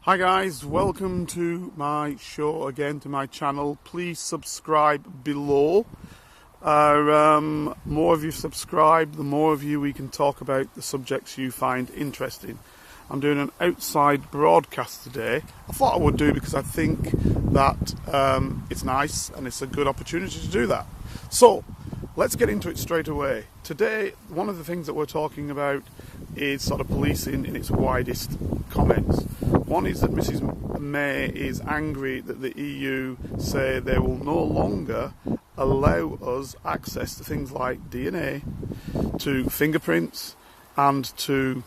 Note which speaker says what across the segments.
Speaker 1: Hi guys, welcome to my show again, to my channel. Please subscribe below. More of you subscribe, the more of you we can talk about the subjects you find interesting. I'm doing an outside broadcast today. I thought I would do because I think that it's nice and it's a good opportunity to do that. So let's get into it straight away. Today, one of the things that we're talking about is sort of policing in its widest comments. One is that Mrs May is angry that the EU say they will no longer allow us access to things like DNA, to fingerprints, and to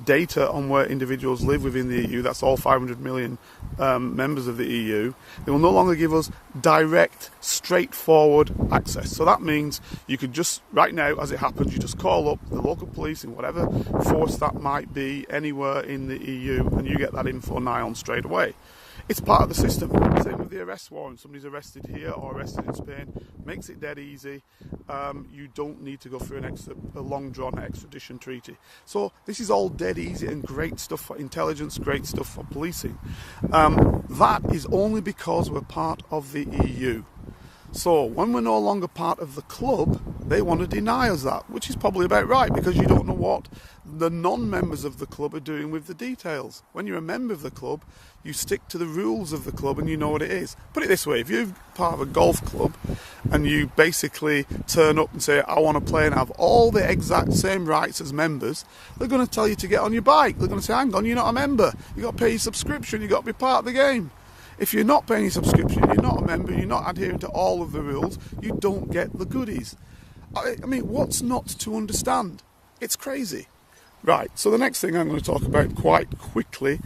Speaker 1: data on where individuals live within the EU. That's all 500 million members of the EU. They will no longer give us direct, straightforward access. So that means you could just, right now, as it happens, you just call up the local police in whatever force that might be anywhere in the EU, and you get that info nigh on straight away. It's part of the system. Same with the arrest warrant. Somebody's arrested here or arrested in Spain. Makes it dead easy. You don't need to go through a long drawn extradition treaty. So this is all dead easy and great stuff for intelligence, great stuff for policing. That is only because we're part of the EU. So when we're no longer part of the club, they want to deny us that, which is probably about right, because you don't know what the non-members of the club are doing with the details. When you're a member of the club, you stick to the rules of the club and you know what it is. Put it this way, if you're part of a golf club and you basically turn up and say, I want to play and have all the exact same rights as members, they're going to tell you to get on your bike. They're going to say, hang on, you're not a member. You've got to pay your subscription. You've got to be part of the game. If you're not paying your subscription, you're not a member, you're not adhering to all of the rules, you don't get the goodies. I mean, what's not to understand? It's crazy. Right, so the next thing I'm going to talk about quite quickly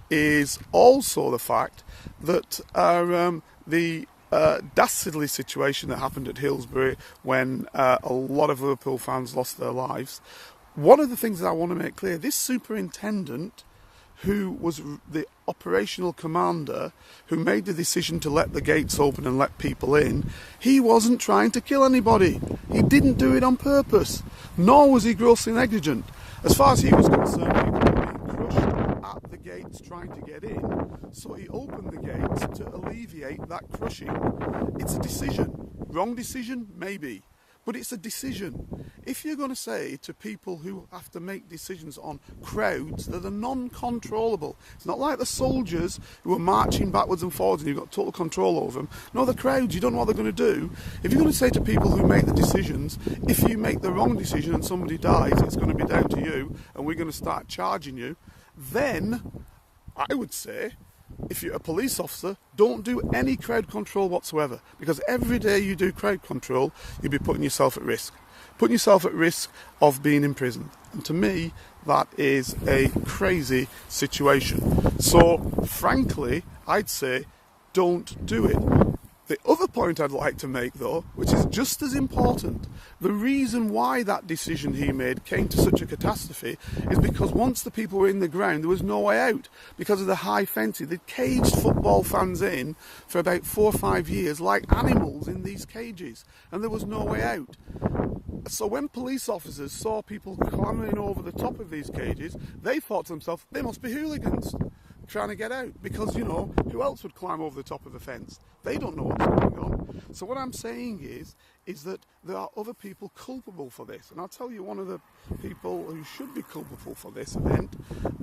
Speaker 1: is also the fact that the dastardly situation that happened at Hillsborough when a lot of Liverpool fans lost their lives. One of the things that I want to make clear, this superintendent, who was the operational commander, who made the decision to let the gates open and let people in, he wasn't trying to kill anybody. He didn't do it on purpose, nor was he grossly negligent. As far as he was concerned, people were being crushed at the gates trying to get in, so he opened the gates to alleviate that crushing. It's a decision. Wrong decision? Maybe. But it's a decision. If you're going to say to people who have to make decisions on crowds that are non-controllable, it's not like the soldiers who are marching backwards and forwards and you've got total control over them. No, the crowds, you don't know what they're going to do. If you're going to say to people who make the decisions, if you make the wrong decision and somebody dies, it's going to be down to you and we're going to start charging you, then I would say, if you're a police officer, don't do any crowd control whatsoever, because every day you do crowd control, you'll be putting yourself at risk. Putting yourself at risk of being imprisoned. And to me, that is a crazy situation. So, frankly, I'd say don't do it. The other point I'd like to make, though, which is just as important, the reason why that decision he made came to such a catastrophe is because once the people were in the ground, there was no way out because of the high fencing. They'd caged football fans in for about 4 or 5 years like animals in these cages, and there was no way out. So when police officers saw people clambering over the top of these cages, they thought to themselves, they must be hooligans trying to get out, because, you know, who else would climb over the top of a fence? They don't know what's going on. So what I'm saying is that there are other people culpable for this. And I'll tell you one of the people who should be culpable for this event,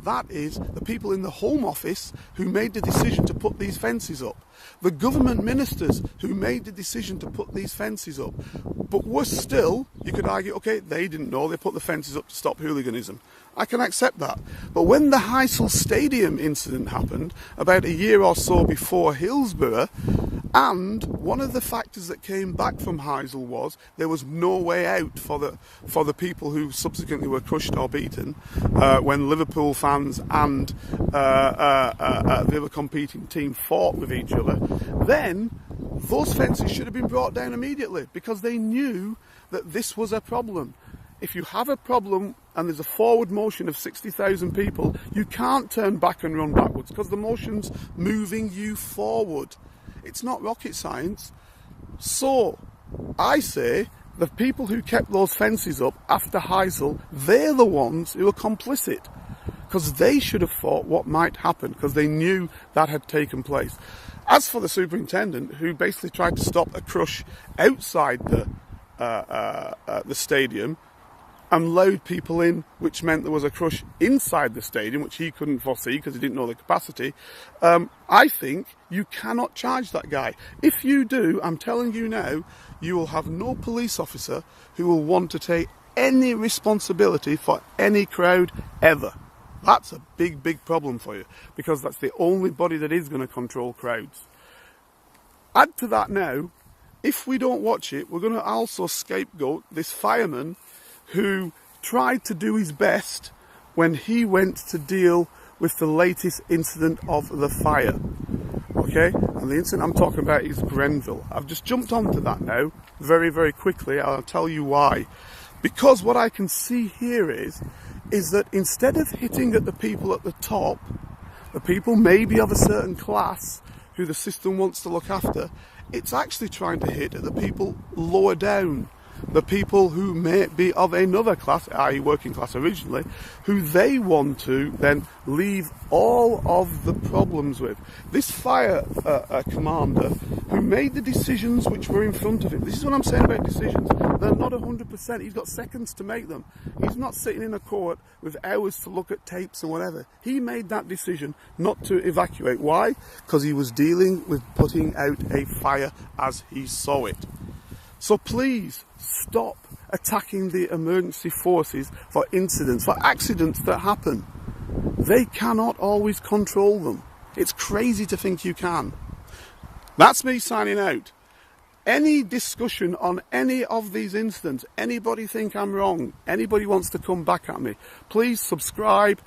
Speaker 1: that is the people in the Home Office who made the decision to put these fences up. The government ministers who made the decision to put these fences up. But worse still, you could argue, okay, they didn't know, they put the fences up to stop hooliganism. I can accept that. But when the Heysel Stadium incident happened, about a year or so before Hillsborough, and one of the factors that came back from Heysel was there was no way out for the people who subsequently were crushed or beaten when Liverpool fans and the other competing team fought with each other. Then those fences should have been brought down immediately, because they knew that this was a problem. If you have a problem and there's a forward motion of 60,000 people, you can't turn back and run backwards because the motion's moving you forward. It's not rocket science. So, I say the people who kept those fences up after Heysel, they're the ones who are complicit. because they should have thought what might happen, because they knew that had taken place. As for the superintendent, who basically tried to stop a crush outside the stadium and allowed people in, which meant there was a crush inside the stadium, which he couldn't foresee because he didn't know the capacity, I think you cannot charge that guy. If you do, I'm telling you now, you will have no police officer who will want to take any responsibility for any crowd ever. That's a big, big problem for you, because that's the only body that is going to control crowds. Add to that now, if we don't watch it, we're going to also scapegoat this fireman who tried to do his best when he went to deal with the latest incident of the fire. Okay? And the incident I'm talking about is Grenville. I've just jumped onto that now, very, very quickly. I'll tell you why. Because what I can see here is that instead of hitting at the people at the top, the people maybe of a certain class who the system wants to look after, it's actually trying to hit at the people lower down. The people who may be of another class, i.e. working class originally, who they want to then leave all of the problems with. This fire commander who made the decisions which were in front of him, this is what I'm saying about decisions, they're not 100%, he's got seconds to make them. He's not sitting in a court with hours to look at tapes and whatever. He made that decision not to evacuate. Why? Because he was dealing with putting out a fire as he saw it. So please stop attacking the emergency forces for incidents, for accidents that happen. They cannot always control them. It's crazy to think you can. That's me signing out. Any discussion on any of these incidents, anybody think I'm wrong, anybody wants to come back at me, please subscribe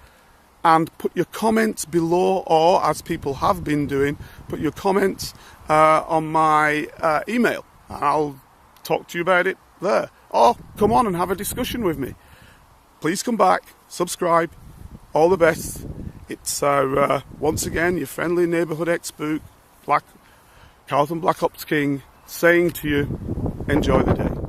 Speaker 1: and put your comments below, or as people have been doing, put your comments on my email. I'll talk to you about it there. Or come on and have a discussion with me. Please come back, subscribe, all the best. It's once again your friendly neighbourhood ex-spook, Carlton Black Ops King, saying to you, enjoy the day.